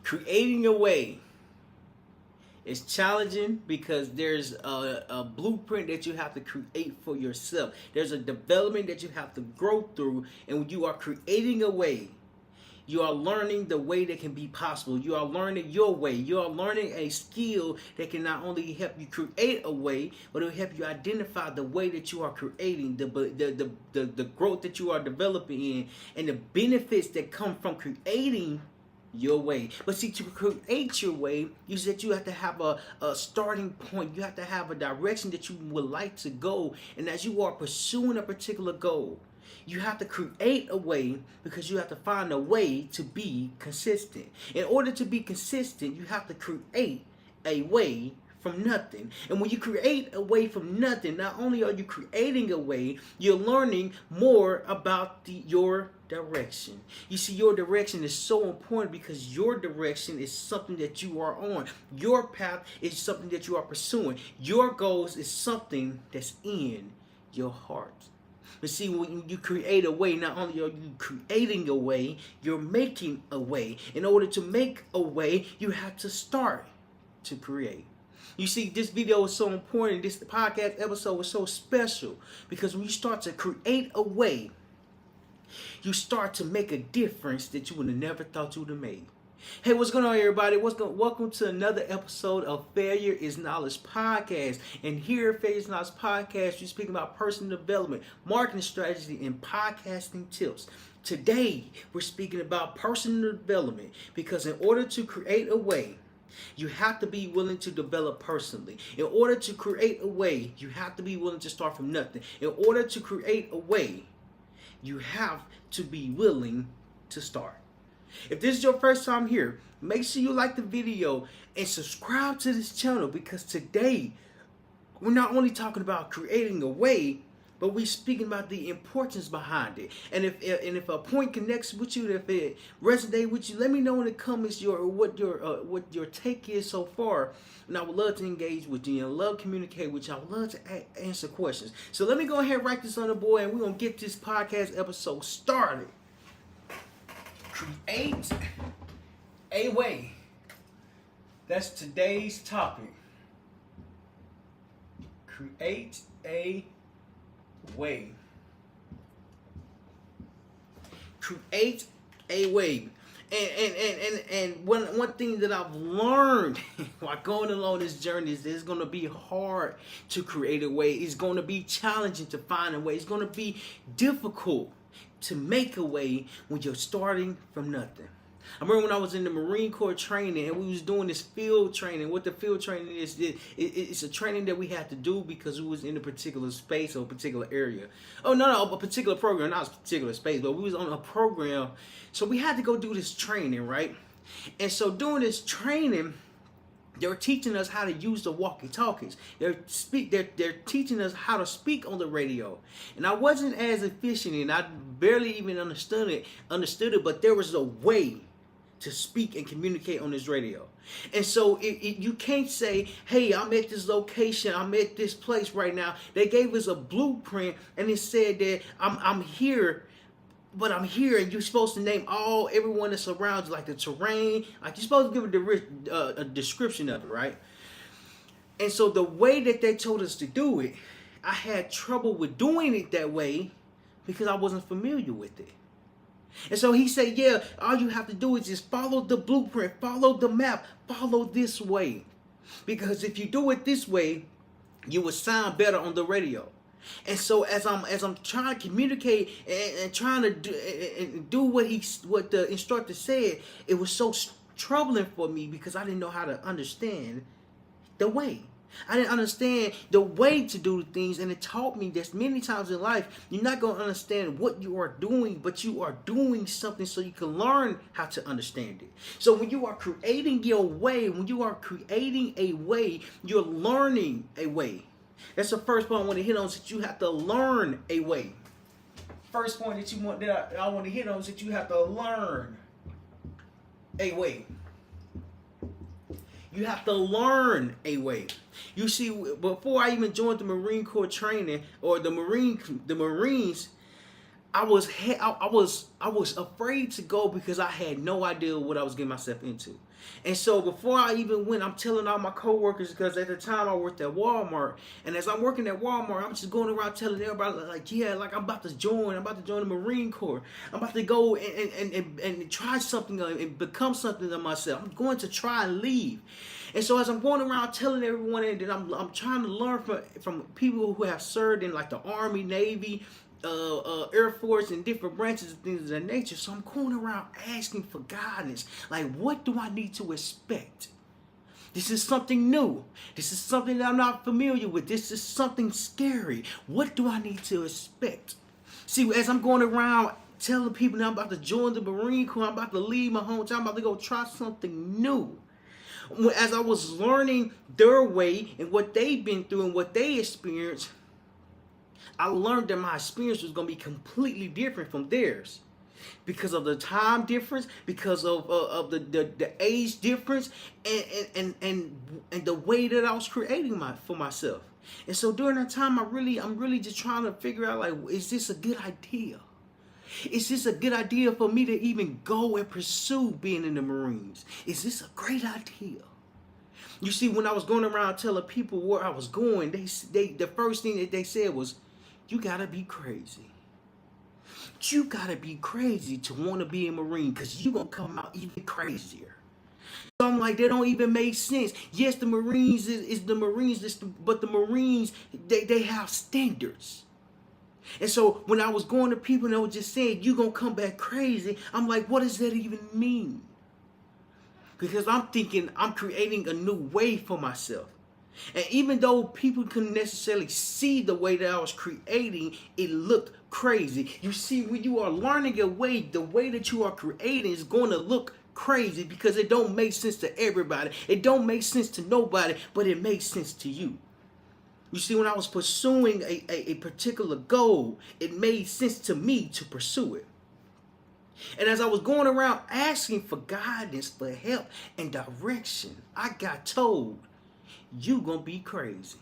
Creating a way is challenging because there's a blueprint that you have to create for yourself. There's a development that you have to grow through, and when you are creating a way, you are learning the way that can be possible. You are learning your way. You are learning a skill that can not only help you create a way, but it will help you identify the way that you are creating, the growth that you are developing in, and the benefits that come from creating your way. But see, to create your way, you said you have to have a starting point. You have to have a direction that you would like to go. And as you are pursuing a particular goal, you have to create a way because you have to find a way to be consistent. In order to be consistent, you have to create a way from nothing. And when you create a way from nothing, not only are you creating a way, you're learning more about your direction. You see, your direction is so important because your direction is something that you are on. Your path is something that you are pursuing. Your goals is something that's in your heart. But see, when you create a way, not only are you creating a way, you're making a way. In order to make a way, you have to start to create. You see, this video is so important. This podcast episode is so special because when you start to create a way, you start to make a difference that you would have never thought you would have made. Hey, what's going on, everybody? Welcome to another episode of Failure is Knowledge Podcast. And here at Failure is Knowledge Podcast, we're speaking about personal development, marketing strategy, and podcasting tips. Today, we're speaking about personal development because in order to create a way, you have to be willing to develop personally. In order to create a way, you have to be willing to start from nothing. In order to create a way, you have to be willing to start. If this is your first time here, make sure you like the video and subscribe to this channel because today we're not only talking about creating a way, but we're speaking about the importance behind it. And if a point connects with you, if it resonates with you, let me know in the comments what your take is so far. And I would love to engage with you and love to communicate with you. I would love to answer questions. So let me go ahead and write this on the board and we're going to get this podcast episode started. Create a way. That's today's topic. Create a way. Create a way. And one thing that I've learned while going along this journey is that it's going to be hard to create a way. It's going to be challenging to find a way. It's going to be difficult to make a way when you're starting from nothing. I remember when I was in the Marine Corps training and we was doing this field training. What the field training is, it's a training that we had to do because we was in a particular space or a particular area. Oh, no, a particular program, not a particular space, but we was on a program. So we had to go do this training, right? And so doing this training, they were teaching us how to use the walkie-talkies. They're teaching us how to speak on the radio. And I wasn't as efficient and I barely even understood it, but there was a way to speak and communicate on this radio. And so you can't say, hey, I'm at this location, I'm at this place right now. They gave us a blueprint and it said that I'm here. But I'm here, and you're supposed to name everyone that surrounds you, like the terrain. Like you're supposed to give a description of it, right? And so the way that they told us to do it, I had trouble with doing it that way because I wasn't familiar with it. And so he said, yeah, all you have to do is just follow the blueprint, follow the map, follow this way. Because if you do it this way, you will sound better on the radio. And so as I'm trying to communicate and trying to do what the instructor said, it was so troubling for me because I didn't know how to understand the way. I didn't understand the way to do things, and it taught me that many times in life you're not going to understand what you are doing, but you are doing something so you can learn how to understand it. So when you are creating your way, when you are creating a way, you're learning a way. That's the first point I want to hit on, is that you have to learn a way. First point that I want to hit on is that you have to learn a way. You have to learn a way. You see, before I even joined the Marine Corps training or the Marines, I was afraid to go because I had no idea what I was getting myself into. And so before I even went, I'm telling all my coworkers, because at the time I worked at Walmart, and as I'm working at Walmart, I'm just going around telling everybody like, yeah, like I'm about to join the Marine Corps. I'm about to go and try something and become something of myself. I'm going to try and leave. And so as I'm going around telling everyone, and then I'm trying to learn from people who have served in like the Army, Navy, Air Force, and different branches and things of that nature. So I'm going around asking for guidance. Like, what do I need to expect? This is something new. This is something that I'm not familiar with. This is something scary. What do I need to expect? See, as I'm going around telling people that I'm about to join the Marine Corps, I'm about to leave my hometown, I'm about to go try something new. As I was learning their way and what they've been through and what they experienced, I learned that my experience was going to be completely different from theirs, because of the time difference, because of the age difference, and the way that I was creating for myself. And so during that time, I'm really just trying to figure out, like, is this a good idea? Is this a good idea for me to even go and pursue being in the Marines? Is this a great idea? You see, when I was going around telling people where I was going, the first thing that they said was, you gotta be crazy. You gotta be crazy to want to be a Marine, because you're gonna come out even crazier. So I'm like, that don't even make sense. Yes, the Marines is the Marines, but the Marines, they have standards. And so when I was going to people and they were just saying, you gonna come back crazy, I'm like, what does that even mean? Because I'm thinking I'm creating a new way for myself. And even though people couldn't necessarily see the way that I was creating, it looked crazy. You see, when you are learning a way, the way that you are creating is going to look crazy, because it don't make sense to everybody. It don't make sense to nobody, but it makes sense to you. You see, when I was pursuing a particular goal, it made sense to me to pursue it. And as I was going around asking for guidance, for help and direction, I got told, you gonna be crazy.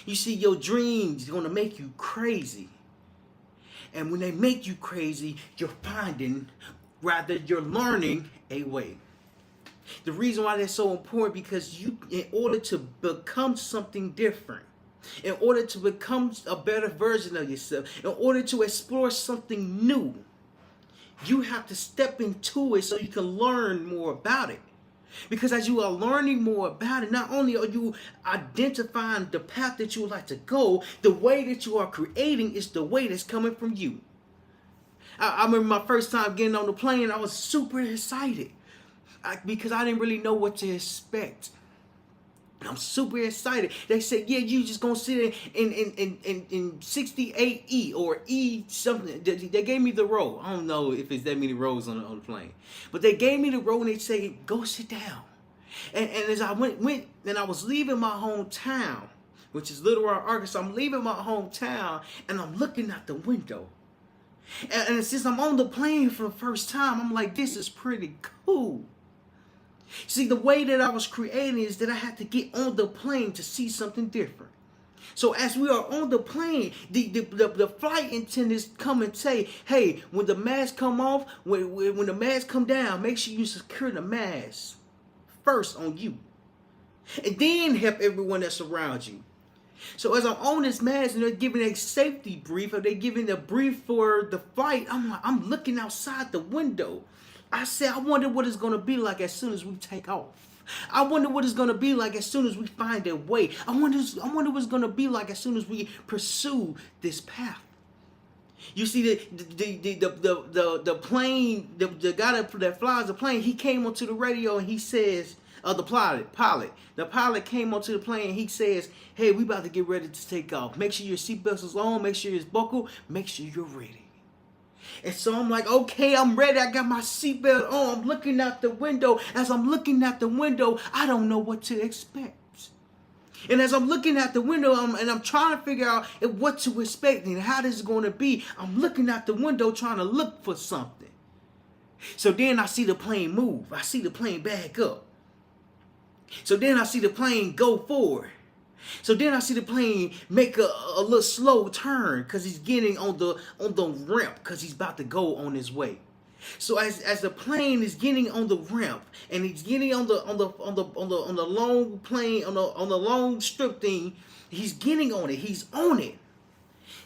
You see, your dreams gonna make you crazy. And when they make you crazy, you're learning a way. The reason why that's so important, because in order to become something different, in order to become a better version of yourself, in order to explore something new, you have to step into it so you can learn more about it. Because as you are learning more about it, not only are you identifying the path that you would like to go, the way that you are creating is the way that's coming from you. I remember my first time getting on the plane, I was super excited because I didn't really know what to expect. I'm super excited. They said, yeah, you just gonna sit in 68E or E something. They gave me the row. I don't know if it's that many rows on the plane, but they gave me the row and they say, go sit down. And as I went and I was leaving my hometown, which is Little Rock, Arkansas. I'm leaving my hometown and I'm looking out the window. And since I'm on the plane for the first time, I'm like, this is pretty cool. See, the way that I was creating is that I had to get on the plane to see something different. So as we are on the plane, the flight attendants come and say, hey, when the mask come off, when the mask come down, make sure you secure the mask first on you. And then help everyone that's around you. So as I'm on this mask and they're giving a safety brief, or they're giving a brief for the flight, I'm looking outside the window. I said, I wonder what it's going to be like as soon as we take off. I wonder what it's going to be like as soon as we find a way. I wonder what it's going to be like as soon as we pursue this path. You see, the plane, the guy that flies the plane, he came onto the radio and he says, the pilot came onto the plane and he says, hey, we about to get ready to take off. Make sure your seatbelt is on, make sure it's buckled, make sure you're ready. And so I'm like, okay, I'm ready. I got my seatbelt on. I'm looking out the window. As I'm looking out the window, I don't know what to expect. And as I'm looking out the window, I'm trying to figure out what to expect and how this is going to be. I'm looking out the window trying to look for something. So then I see the plane move. I see the plane back up. So then I see the plane go forward. So then I see the plane make a little slow turn because he's getting on the ramp because he's about to go on his way. So as the plane is getting on the ramp and he's getting on the long plane on the long strip thing, he's getting on it. He's on it.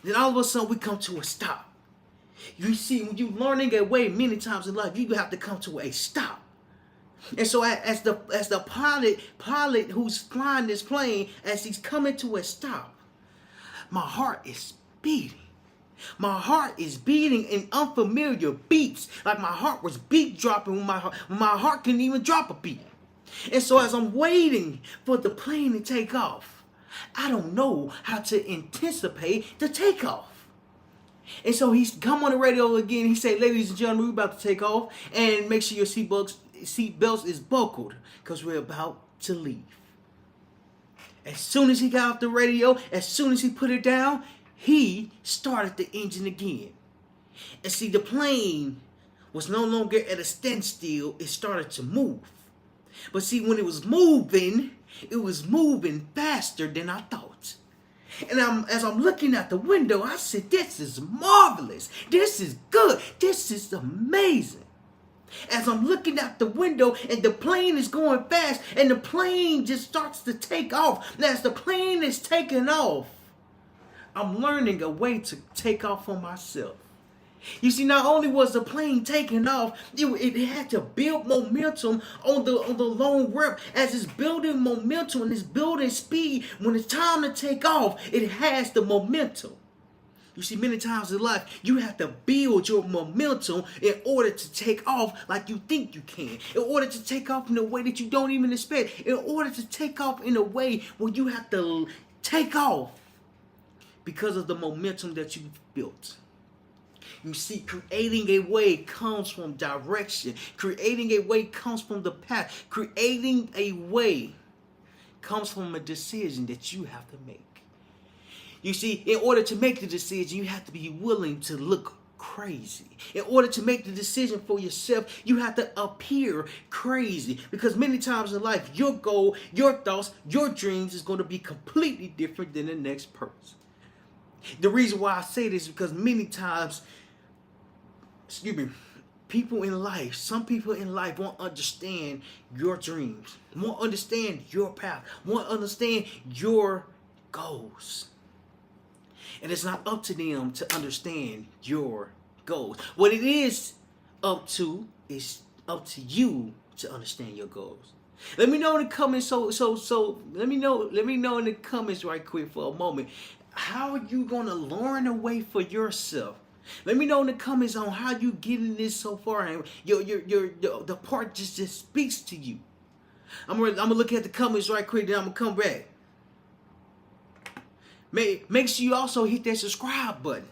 Then all of a sudden we come to a stop. You see, when you're learning a way many times in life, you have to come to a stop. And so as the pilot who's flying this plane, as he's coming to a stop, my heart is beating. My heart is beating in unfamiliar beats. Like my heart was beat dropping when my heart couldn't even drop a beat. And so as I'm waiting for the plane to take off, I don't know how to anticipate the takeoff. And so he's come on the radio again. He said, ladies and gentlemen, we're about to take off. And make sure your seatbelts is buckled because we're about to leave. As soon as he got off the radio, as soon as he put it down, he started the engine again. And see, the plane was no longer at a standstill. It started to move. But see, when it was moving faster than I thought. And as I'm looking out the window, I said, this is marvelous. This is good. This is amazing. As I'm looking out the window and the plane is going fast and the plane just starts to take off. And as the plane is taking off, I'm learning a way to take off for myself. You see, not only was the plane taking off, it had to build momentum on the long ramp. As it's building momentum and it's building speed, when it's time to take off, it has the momentum. You see, many times in life, you have to build your momentum in order to take off like you think you can. In order to take off in a way that you don't even expect. In order to take off in a way where you have to take off because of the momentum that you've built. You see, creating a way comes from direction. Creating a way comes from the path. Creating a way comes from a decision that you have to make. You see, in order to make the decision, you have to be willing to look crazy. In order to make the decision for yourself, you have to appear crazy. Because many times in life, your goal, your thoughts, your dreams is going to be completely different than the next person. The reason why I say this is because many times, people in life, some people in life won't understand your dreams, won't understand your path, won't understand your goals. And it's not up to them to understand your goals. What it is up to you to understand your goals. Let me know in the comments. Let me know in the comments right quick for a moment. How are you gonna learn a way for yourself? Let me know in the comments on how you getting this so far, and the part just speaks to you. I'm gonna look at the comments right quick, then I'm gonna come back. Make sure you also hit that subscribe button.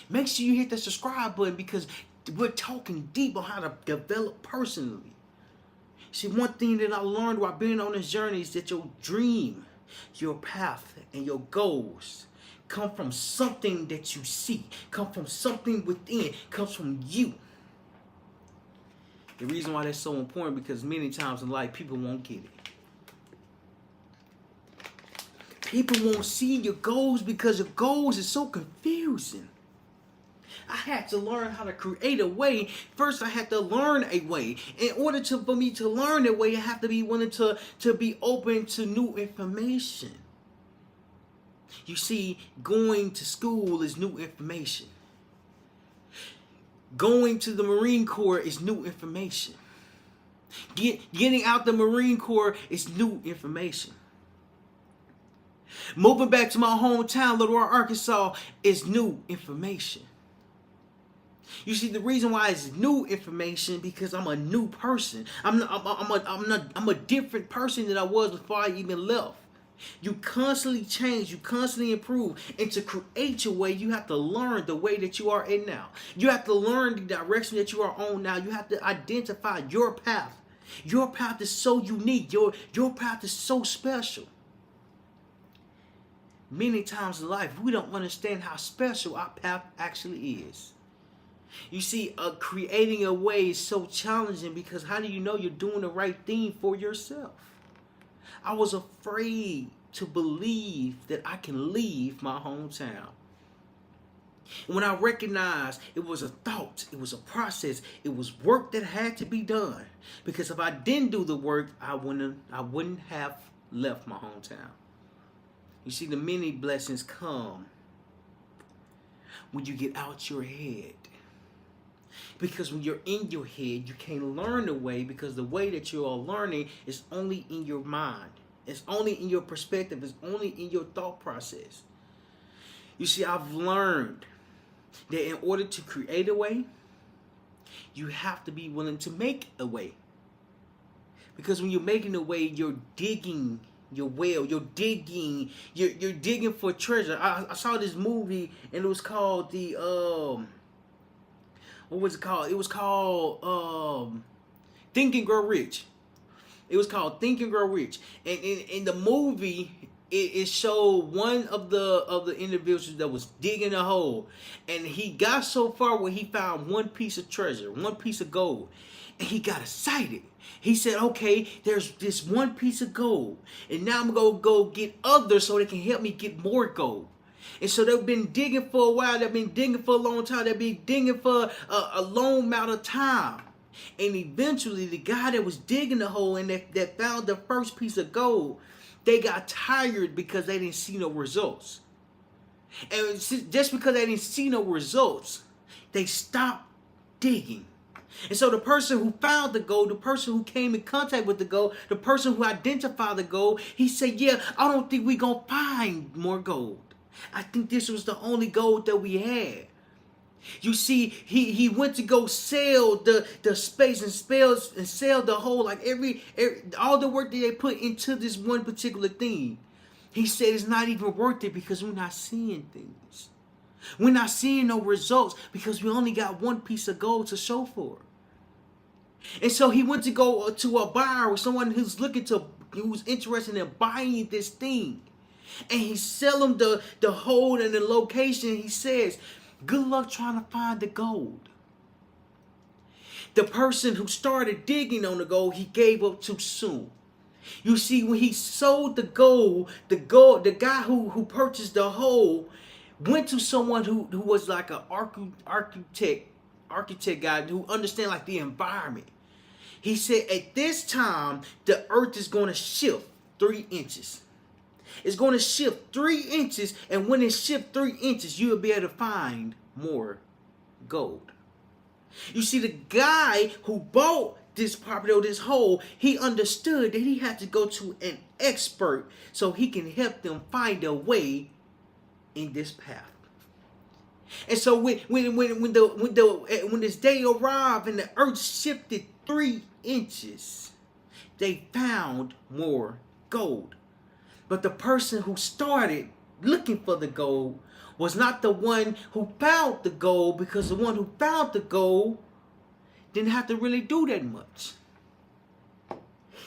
Make sure you hit that subscribe button because we're talking deep on how to develop personally. See, one thing that I learned while being on this journey is that your dream, your path, and your goals come from something that you see, come from something within, comes from you. The reason why that's so important because many times in life people won't get it. People won't see your goals because your goals is so confusing. I had to learn how to create a way. First, I had to learn a way. In order for me to learn a way, I have to be willing to be open to new information. You see, going to school is new information. Going to the Marine Corps is new information. Getting out the Marine Corps is new information. Moving back to my hometown, Little Rock, Arkansas, is new information. You see, the reason why it's new information because I'm a new person. I'm a different person than I was before I even left. You constantly change, you constantly improve, and to create your way, you have to learn the way that you are in now. You have to learn the direction that you are on now. You have to identify your path. Your path is so unique. Your path is so special. Many times in life, we don't understand how special our path actually is. You see, creating a way is so challenging because how do you know you're doing the right thing for yourself? I was afraid to believe that I can leave my hometown. When I recognized it was a thought, it was a process, it was work that had to be done. Because if I didn't do the work, I wouldn't have left my hometown. You see, the many blessings come when you get out your head. Because when you're in your head, you can't learn the way, because the way that you are learning is only in your mind. It's only in your perspective. It's only in your thought process. You see, I've learned that in order to create a way, you have to be willing to make a way. Because when you're making a way, you're digging your well. You're digging for treasure. I saw this movie, and it was called what was it called? It was called Think and Grow Rich. It was called Think and Grow Rich. And in the movie, it showed one of the individuals that was digging a hole, and he got so far where he found one piece of treasure, one piece of gold, and he got excited. He said, okay, there's this one piece of gold, and now I'm gonna go get others so they can help me get more gold. And so they've been digging for a while. They've been digging for a long time. They've been digging for a long amount of time. And eventually, the guy that was digging the hole and that found the first piece of gold, they got tired because they didn't see no results. And just because they didn't see no results, they stopped digging. And so the person who found the gold, the person who came in contact with the gold, the person who identified the gold, he said, yeah, I don't think we're going to find more gold. I think this was the only gold that we had. You see, he went to go sell the space and sell the whole, like every all the work that they put into this one particular thing. He said it's not even worth it because we're not seeing things. We're not seeing no results because we only got one piece of gold to show for it. And so he went to go to a buyer or someone who's interested in buying this thing. And he sell him the hole and the location. He says, good luck trying to find the gold. The person who started digging on the gold, he gave up too soon. You see, when he sold the gold, the guy who purchased the hole went to someone who was like an architect guy who understand like the environment. He said, at this time, the earth is going to shift 3 inches. It's going to shift 3 inches, and when it shifts 3 inches, you'll be able to find more gold. You see, the guy who bought this property or this hole, he understood that he had to go to an expert so he can help them find a way in this path. And so when this day arrived and the earth shifted 3 inches, they found more gold. But the person who started looking for the gold was not the one who found the gold, because the one who found the gold didn't have to really do that much.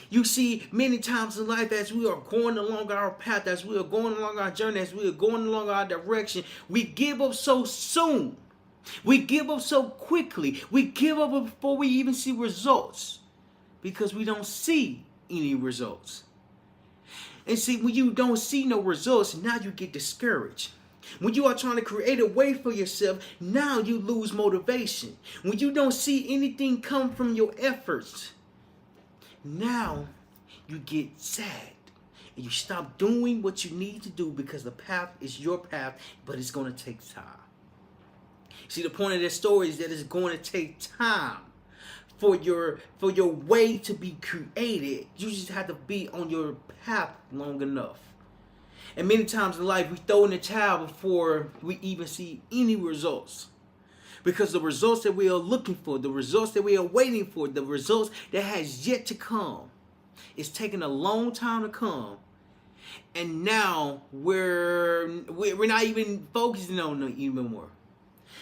You see, many times in life, as we are going along our path, as we are going along our journey, as we are going along our direction, we give up so soon. We give up so quickly. We give up before we even see results, because we don't see any results. And see, when you don't see no results, now you get discouraged. When you are trying to create a way for yourself, now you lose motivation. When you don't see anything come from your efforts, now you get sad. And you stop doing what you need to do, because the path is your path, but it's going to take time. See, the point of this story is that it's going to take time for your way to be created. You just have to be on your path long enough. And many times in life, we throw in the towel before we even see any results. Because the results that we are looking for, the results that we are waiting for, the results that has yet to come, it's taking a long time to come. And now we're not even focusing on it even more.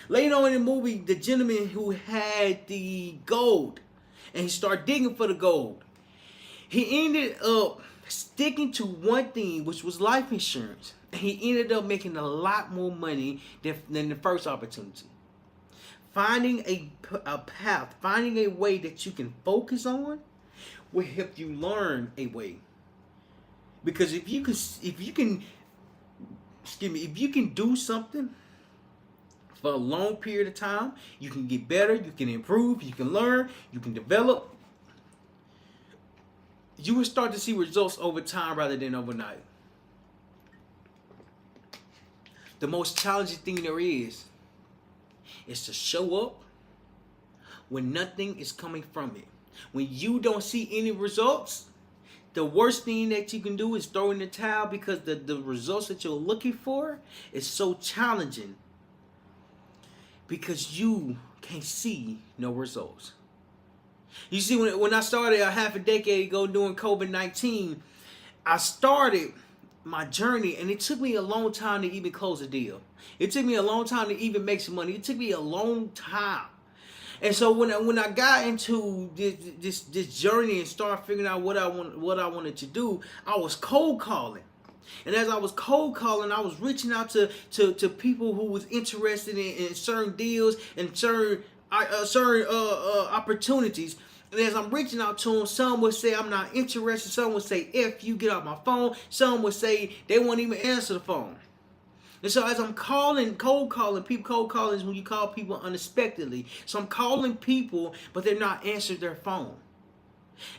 Later on in the movie, the gentleman who had the gold and he started digging for the gold, he ended up sticking to one thing, which was life insurance. And he ended up making a lot more money than the first opportunity. Finding a path, finding a way that you can focus on will help you learn a way. Because if you can do something for a long period of time, you can get better, you can improve, you can learn, you can develop. You will start to see results over time rather than overnight. The most challenging thing there is to show up when nothing is coming from it. When you don't see any results, the worst thing that you can do is throw in the towel, because the results that you're looking for is so challenging, because you can't see no results. You see, when I started a half a decade ago doing COVID-19, I started my journey, and it took me a long time to even close a deal. It took me a long time to even make some money. It took me a long time. And so when I got into this journey and started figuring out what I wanted to do, I was cold calling. And as I was cold calling, I was reaching out to people who was interested in certain deals and certain opportunities. And as I'm reaching out to them, some would say I'm not interested. Some would say, "If you get off my phone." Some would say they won't even answer the phone. And so as I'm cold calling people, cold calling is when you call people unexpectedly. So I'm calling people, but they're not answering their phone.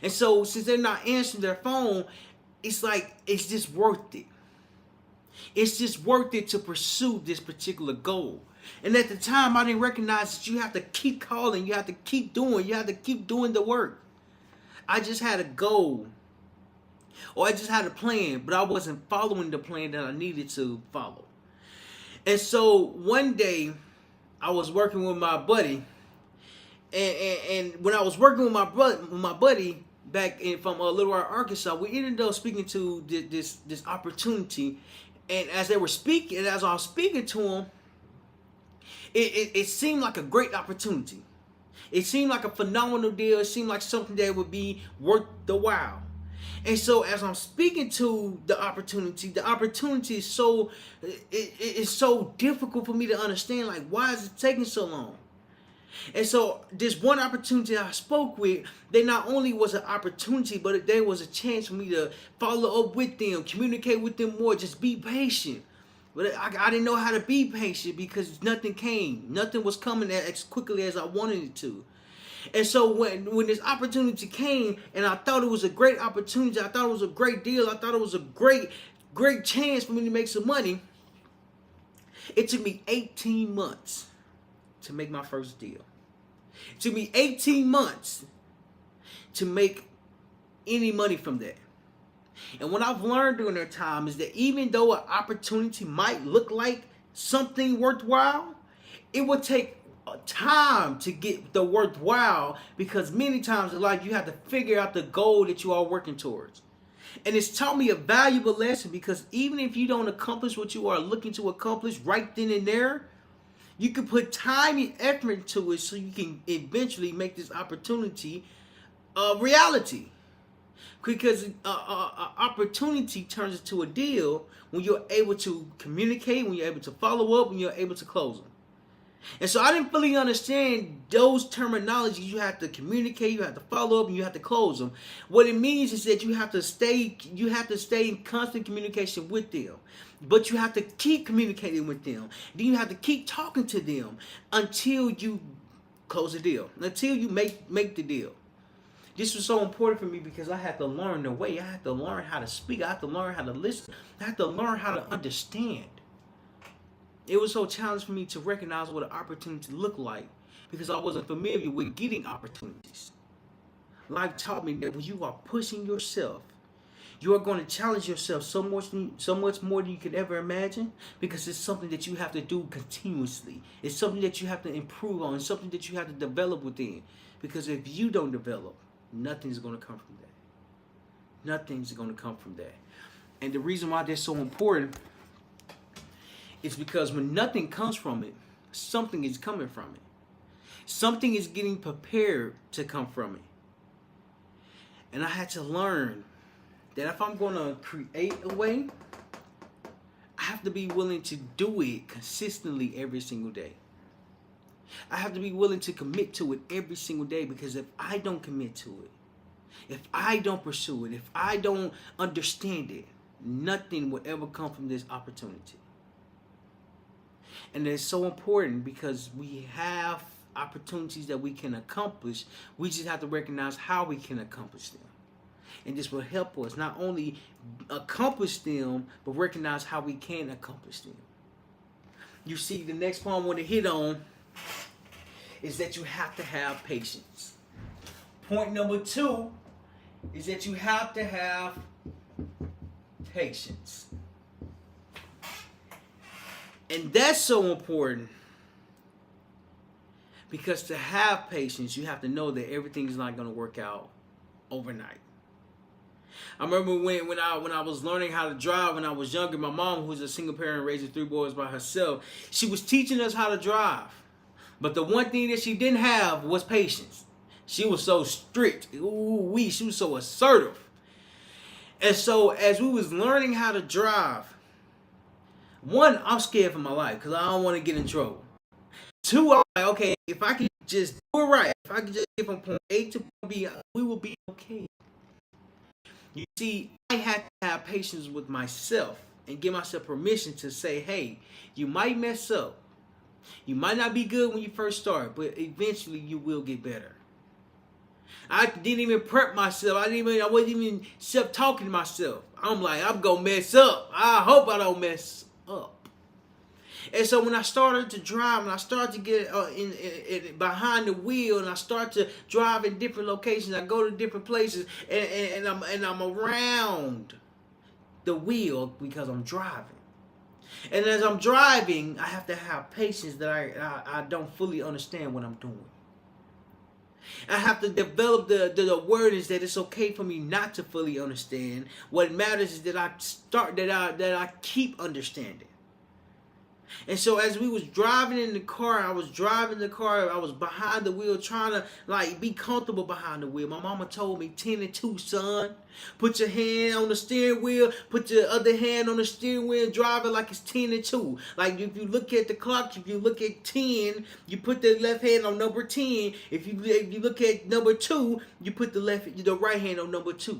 And so since they're not answering their phone, it's like, it's just worth it. It's just worth it to pursue this particular goal. And at the time, I didn't recognize that you have to keep calling, you have to keep doing the work. I just had a goal, or I just had a plan, but I wasn't following the plan that I needed to follow. And so one day, I was working with my buddy, and when I was working with my buddy back from Little Rock, Arkansas, we ended up speaking to this opportunity. And as I was speaking to him, it seemed like a great opportunity. It seemed like a phenomenal deal. It seemed like something that would be worth the while. And so as I'm speaking to the opportunity is so it's so difficult for me to understand. Like, why is it taking so long? And so this one opportunity I spoke with, they not only was an opportunity, but there was a chance for me to follow up with them, communicate with them more, just be patient. But I didn't know how to be patient because nothing came. Nothing was coming as quickly as I wanted it to. And so when this opportunity came, and I thought it was a great opportunity, I thought it was a great deal, I thought it was a great chance for me to make some money, it took me 18 months to make my first deal. It took me 18 months to make any money from that. And what I've learned during that time is that even though an opportunity might look like something worthwhile, it would take time to get the worthwhile, because many times in life you have to figure out the goal that you are working towards. And it's taught me a valuable lesson, because even if you don't accomplish what you are looking to accomplish right then and there, you can put time and effort into it so you can eventually make this opportunity a reality. Because opportunity turns into a deal when you're able to communicate, when you're able to follow up, when you're able to close them. And so I didn't fully understand those terminologies. You have to communicate, you have to follow up, and you have to close them. What it means is that you have to stay in constant communication with them. But you have to keep communicating with them. Then you have to keep talking to them until you close the deal, until you make the deal. This was so important for me because I had to learn the way. I had to learn how to speak. I had to learn how to listen. I had to learn how to understand. It was so challenging for me to recognize what an opportunity looked like, because I wasn't familiar with getting opportunities. Life taught me that when you are pushing yourself, you are going to challenge yourself so much more than you could ever imagine, because it's something that you have to do continuously. It's something that you have to improve on. It's something that you have to develop within. Because if you don't develop, nothing's going to come from that. Nothing's going to come from that. And the reason why that's so important is because when nothing comes from it, something is coming from it. Something is getting prepared to come from it. And I had to learn that if I'm going to create a way, I have to be willing to do it consistently every single day. I have to be willing to commit to it every single day, because if I don't commit to it, if I don't pursue it, if I don't understand it, nothing will ever come from this opportunity. And it's so important because we have opportunities that we can accomplish. We just have to recognize how we can accomplish them. And this will help us not only accomplish them, but recognize how we can accomplish them. You see, the next point I want to hit on is that you have to have patience. Point number 2 is that you have to have patience. And that's so important because to have patience, you have to know that everything's not going to work out overnight. I remember when I was learning how to drive when I was younger, my mom, who's a single parent raising 3 boys by herself, she was teaching us how to drive. But the one thing that she didn't have was patience. She was so strict. She was so assertive. And so as we was learning how to drive, 1, I'm scared for my life because I don't want to get in trouble. 2, I'm like, okay, if I can just do it right, if I can just get from point A to point B, we will be okay. You see, I had to have patience with myself and give myself permission to say, hey, you might mess up. You might not be good when you first start, but eventually you will get better. I didn't even prep myself. I wasn't even self-talking to myself. I'm like, I'm going to mess up. I hope I don't mess up. And so when I started to drive and I started to get in behind the wheel and I start to drive in different locations, I go to different places and I'm around the wheel because I'm driving. And as I'm driving, I have to have patience that I don't fully understand what I'm doing. I have to develop the awareness that it's okay for me not to fully understand. What matters is that I keep understanding. And so as we was driving in the car, I was behind the wheel trying to like be comfortable behind the wheel. My mama told me 10 and 2, son. Put your hand on the steering wheel, put your other hand on the steering wheel, drive it like it's 10 and 2. Like if you look at the clock, if you look at 10, you put the left hand on number 10. If you look at number 2, you put the right hand on number 2.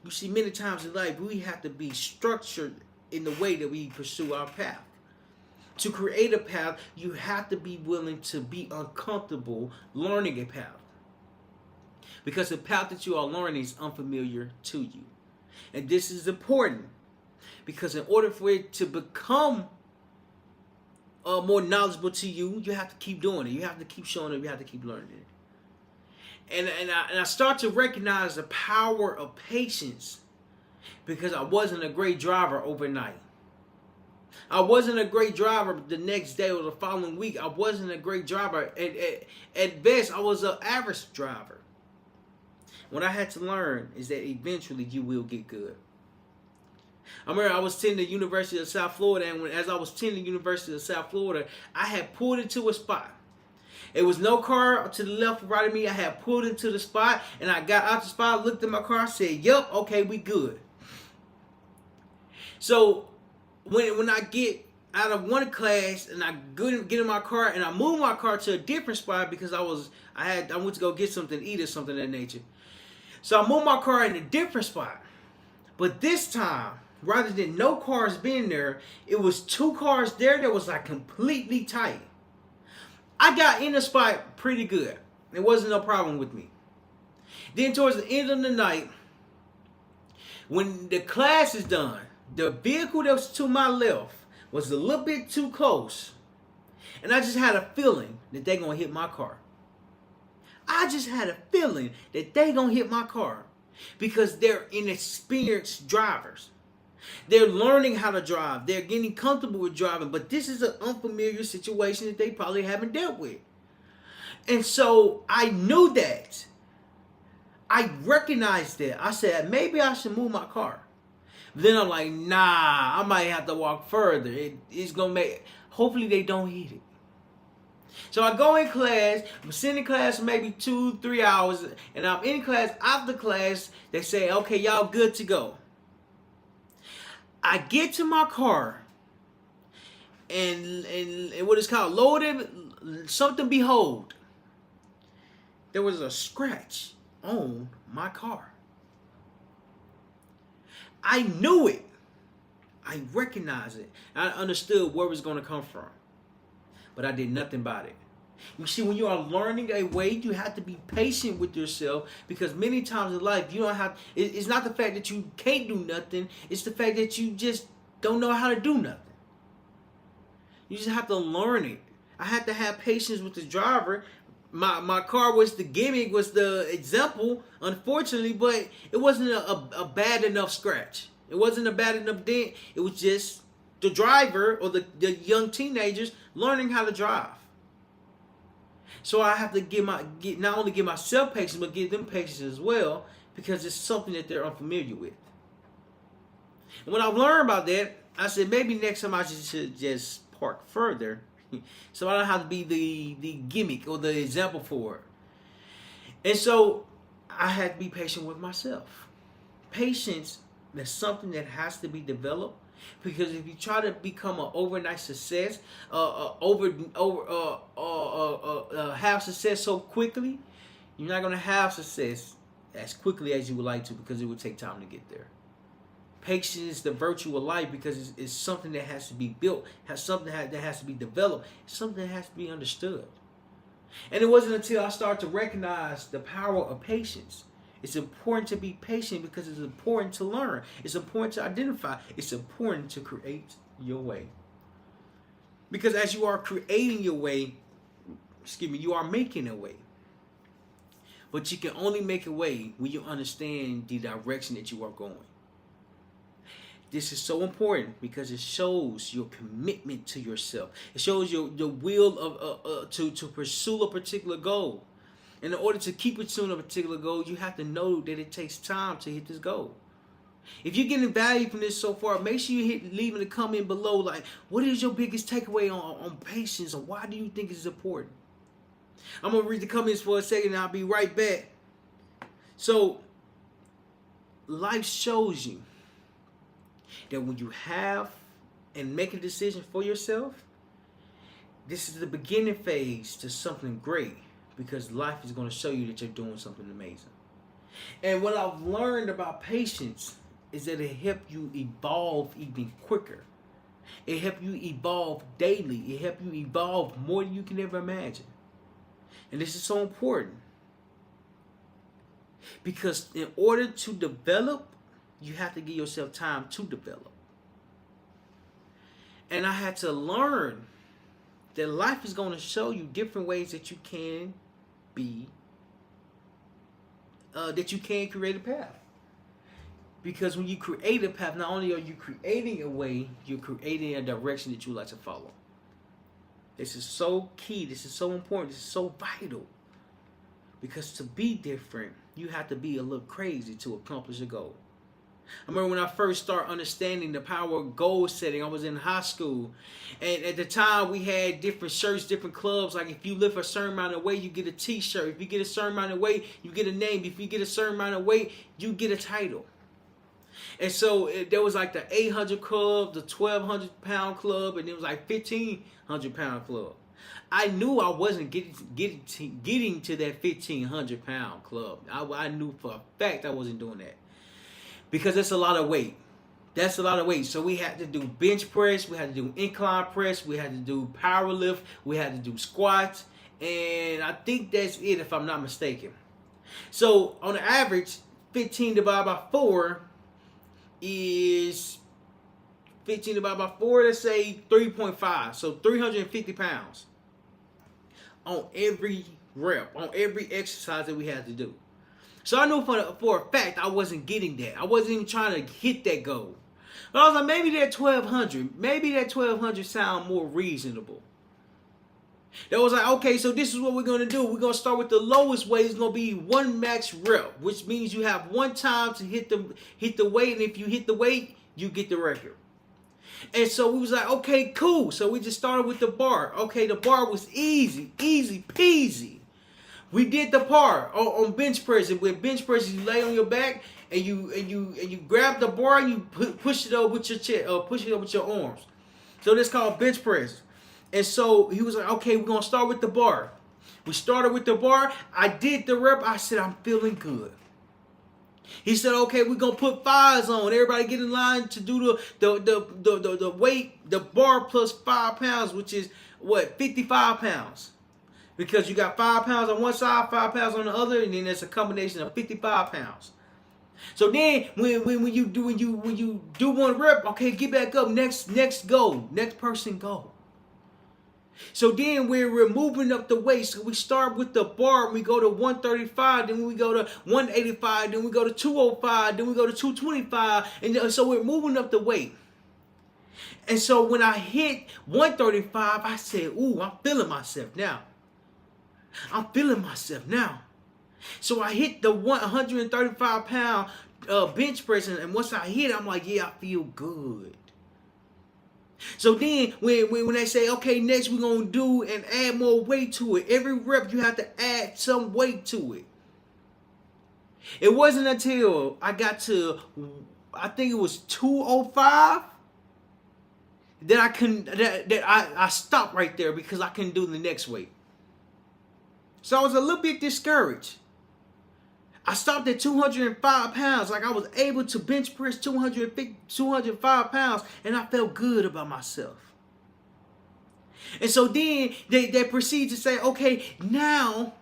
You see, many times in life, we have to be structured in the way that we pursue our path. To create a path, you have to be willing to be uncomfortable learning a path. Because the path that you are learning is unfamiliar to you. And this is important. Because in order for it to become more knowledgeable to you, you have to keep doing it. You have to keep showing it. You have to keep learning it. And I start to recognize the power of patience because I wasn't a great driver overnight. I wasn't a great driver the next day or the following week. I wasn't a great driver. At best, I was an average driver. What I had to learn is that eventually you will get good. I remember I was attending the University of South Florida, and as I was attending the University of South Florida, I had pulled into a spot. It was no car to the left or right of me. I had pulled into the spot, and I got out the spot, looked at my car, I said, yup, okay, we good. So when I get out of one class and I get in my car and I move my car to a different spot because I went to go get something to eat or something of that nature. So I moved my car in a different spot. But this time, rather than no cars being there, it was 2 cars there that was like completely tight. I got in the spot pretty good. There wasn't no problem with me. Then towards the end of the night, when the class is done, the vehicle that was to my left was a little bit too close. And I just had a feeling that they're going to hit my car. I just had a feeling that they're going to hit my car because they're inexperienced drivers. They're learning how to drive. They're getting comfortable with driving. But this is an unfamiliar situation that they probably haven't dealt with. And so I knew that. I recognized that. I said, maybe I should move my car. Then I'm like, nah, I might have to walk further. It's going to make, hopefully they don't hit it. So I go in class, I'm sitting in class for maybe 2-3 hours, and I'm in class. After class, they say, okay, y'all good to go. I get to my car, and what is called loaded, something behold, there was a scratch on my car. I knew it. I recognized it. I understood where it was going to come from. But I did nothing about it. You see, when you are learning a way, you have to be patient with yourself, because many times in life, you don't have, it's not the fact that you can't do nothing, it's the fact that you just don't know how to do nothing. You just have to learn it. I had to have patience with the driver. My car was the gimmick, was the example, unfortunately, but it wasn't a bad enough scratch. It wasn't a bad enough dent. It was just the driver or the young teenagers learning how to drive. So I have to not only give myself patience, but give them patience as well, because it's something that they're unfamiliar with. And when I learned about that, I said maybe next time I should just park further, so I don't have to be the gimmick or the example for it. And so I had to be patient with myself. Patience is something that has to be developed, because if you try to become an overnight success, have success so quickly, you're not going to have success as quickly as you would like to, because it will take time to get there. Patience is the virtue of life, because it's something that has to be built, something that has to be developed, something that has to be understood. And it wasn't until I started to recognize the power of patience. It's important to be patient, because it's important to learn. It's important to identify. It's important to create your way. Because as you are creating your way, you are making a way. But you can only make a way when you understand the direction that you are going. This is so important, because it shows your commitment to yourself. It shows your will of to pursue a particular goal. And in order to keep pursuing a particular goal, you have to know that it takes time to hit this goal. If you're getting value from this so far, make sure you leave in the comment below, like, what is your biggest takeaway on patience, or why do you think it's important? I'm going to read the comments for a second, and I'll be right back. So, life shows you that when you have and make a decision for yourself, this is the beginning phase to something great, because life is going to show you that you're doing something amazing. And what I've learned about patience is that it helps you evolve even quicker. It helps you evolve daily. It helps you evolve more than you can ever imagine. And this is so important, because in order to develop, you have to give yourself time to develop. And I had to learn that life is going to show you different ways that you can create a path. Because when you create a path, not only are you creating a way, you're creating a direction that you like to follow. This is so key. This is so important. This is so vital. Because to be different, you have to be a little crazy to accomplish a goal. I remember when I first started understanding the power of goal setting, I was in high school. And at the time, we had different shirts, different clubs. Like if you lift a certain amount of weight, you get a t-shirt. If you get a certain amount of weight, you get a name. If you get a certain amount of weight, you get a title. And so there was like the 800 club, the 1,200 pound club, and it was like 1,500 pound club. I knew I wasn't getting to that 1,500 pound club. I knew for a fact I wasn't doing that. Because that's a lot of weight. That's a lot of weight. So we had to do bench press. We had to do incline press. We had to do power lift. We had to do squats. And I think that's it, if I'm not mistaken. So on the average, 15 divided by 4 is 15 divided by 4, let's say 3.5. So 350 pounds on every rep, on every exercise that we had to do. So I knew for a fact I wasn't getting that. I wasn't even trying to hit that goal. But I was like, maybe that 1,200 sound more reasonable. That was like, okay, so this is what we're going to do. We're going to start with the lowest weight. It's going to be one max rep, which means you have one time to hit the weight. And if you hit the weight, you get the record. And so we was like, okay, cool. So we just started with the bar. Okay, the bar was easy peasy. We did the part on bench press. With bench press, you lay on your back and you grab the bar and you push it over with your chest, push it over with your arms. So that's called bench press. And so he was like, okay, we're gonna start with the bar. We started with the bar. I did the rep. I said, I'm feeling good. He said, okay, we're gonna put fires on. Everybody get in line to do the weight, the bar plus 5 pounds, which is what, 55 pounds. Because you got 5 pounds on one side, 5 pounds on the other, and then there's a combination of 55 pounds. So then when you do one rep, okay, get back up, next go. Next person go. So then we're moving up the weight. So we start with the bar, and we go to 135, then we go to 185, then we go to 205, then we go to 225, and so we're moving up the weight. And so when I hit 135, I said, ooh, I'm feeling myself now. I'm feeling myself now. So I hit the 135 pound bench press, and once I hit it, I'm like, yeah, I feel good. So then when they say, okay, next we're going to do and add more weight to it. Every rep you have to add some weight to it. It wasn't until I got to, I think it was 205, that I stopped right there because I couldn't do the next weight. So I was a little bit discouraged. I stopped at 205 pounds. Like I was able to bench press 205 pounds, and I felt good about myself. And so then they proceed to say, okay, now,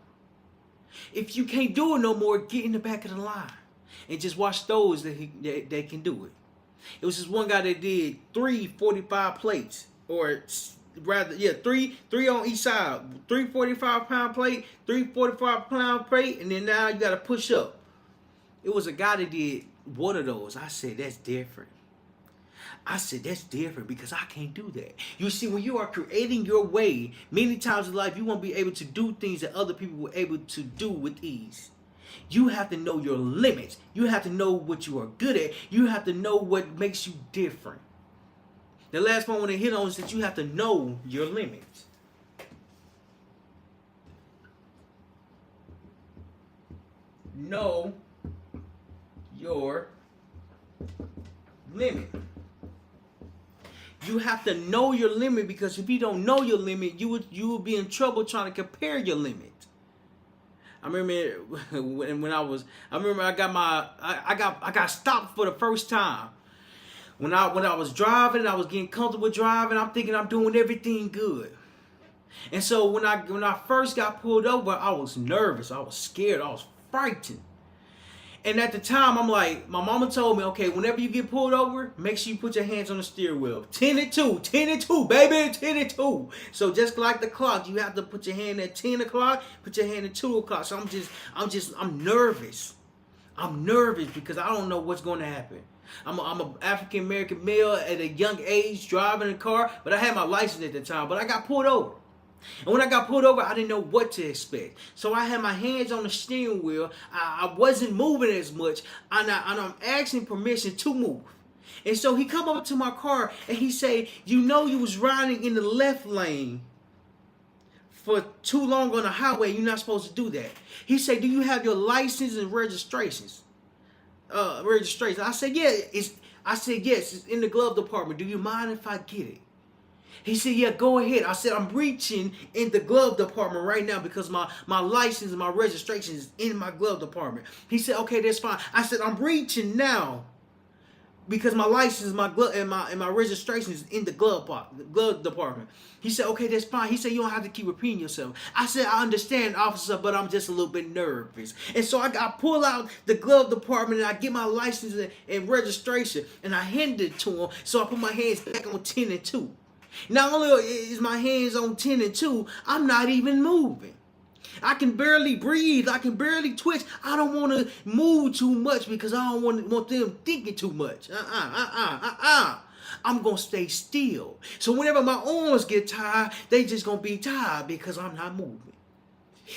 if you can't do it no more, get in the back of the line and just watch those that can do it. It was just one guy that did 3 45 plates, or rather, yeah, three on each side. 3 45-pound plate, 3 45-pound plate, and then now you got to push up. It was a guy that did one of those. I said, that's different. I said, that's different because I can't do that. You see, when you are creating your way, many times in life, you won't be able to do things that other people were able to do with ease. You have to know your limits. You have to know what you are good at. You have to know what makes you different. The last one I want to hit on is that you have to know your limits. Know your limit. You have to know your limit, because if you don't know your limit, you will be in trouble trying to compare your limit. I remember when I got stopped for the first time. When I was driving, I was getting comfortable driving. I'm thinking I'm doing everything good. And so when I first got pulled over, I was nervous. I was scared. I was frightened. And at the time, I'm like, my mama told me, okay, whenever you get pulled over, make sure you put your hands on the steering wheel. 10 and 2, baby, 10 and 2. So just like the clock, you have to put your hand at 10 o'clock, put your hand at 2 o'clock. So I'm nervous. I'm nervous because I don't know what's going to happen. I'm an African-American male at a young age driving a car, but I had my license at the time, but I got pulled over. And when I got pulled over, I didn't know what to expect. So I had my hands on the steering wheel. I wasn't moving as much, and I'm asking permission to move. And so he come up to my car, and he say, you know you was riding in the left lane for too long on the highway. You're not supposed to do that. He said, do you have your license and registrations? Registration. I said, yeah. Yes, it's in the glove department. Do you mind if I get it? He said, yeah, go ahead. I said, I'm reaching in the glove department right now because my license and my registration is in my glove department. He said, okay, that's fine. I said, I'm reaching now because my license, my glove, and my registration is in the glove department. He said, okay, that's fine. He said, you don't have to keep repeating yourself. I said, I understand, officer, but I'm just a little bit nervous. And so I pull out the glove department, and I get my license and registration, and I hand it to him. So I put my hands back on 10 and 2. Not only is my hands on 10 and 2, I'm not even moving. I can barely breathe. I can barely twitch. I don't want to move too much because I don't want them thinking too much. I'm going to stay still. So whenever my arms get tired, they just going to be tired because I'm not moving.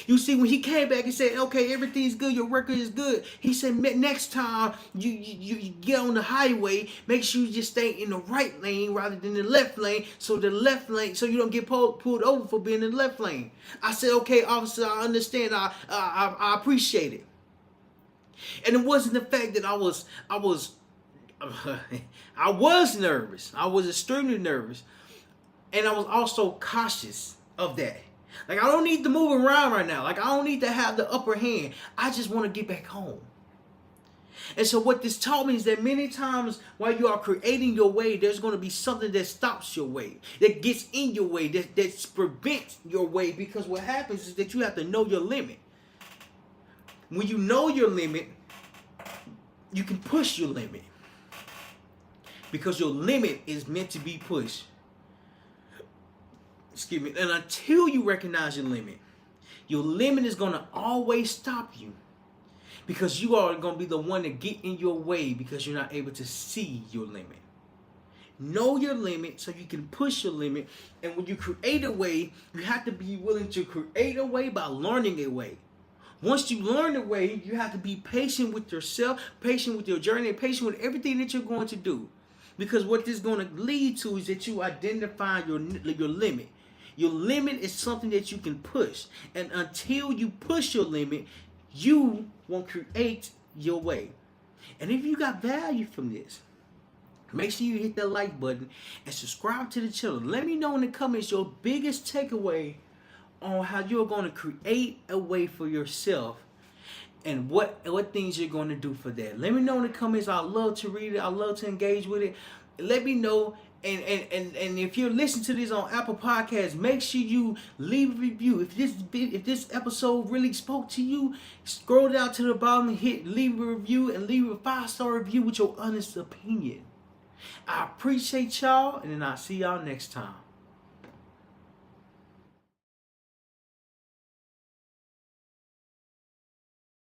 You see, when he came back and said, okay, everything's good, your record is good, he said, next time you get on the highway, make sure you just stay in the right lane rather than the left lane, so you don't get pulled over for being in the left lane. I said, okay, officer, I understand. I appreciate it. And it wasn't the fact that I was nervous. I was extremely nervous. And I was also cautious of that. Like, I don't need to move around right now. Like, I don't need to have the upper hand. I just want to get back home. And so what this taught me is that many times while you are creating your way, there's going to be something that stops your way, that gets in your way, that prevents your way. Because what happens is that you have to know your limit. When you know your limit, you can push your limit. Because your limit is meant to be pushed. Excuse me. And until you recognize your limit is going to always stop you. Because you are going to be the one to get in your way because you're not able to see your limit. Know your limit so you can push your limit. And when you create a way, you have to be willing to create a way by learning a way. Once you learn the way, you have to be patient with yourself, patient with your journey, and patient with everything that you're going to do. Because what this is going to lead to is that you identify your limit. Your limit is something that you can push. And until you push your limit, you won't create your way. And if you got value from this, make sure you hit that like button and subscribe to the channel. Let me know in the comments your biggest takeaway on how you're going to create a way for yourself and what things you're going to do for that. Let me know in the comments. I'd love to read it. I'd love to engage with it. Let me know. And if you're listening to this on Apple Podcasts, make sure you leave a review. If this episode really spoke to you, scroll down to the bottom and leave a review and leave a 5-star review with your honest opinion. I appreciate y'all, and then I'll see y'all next time.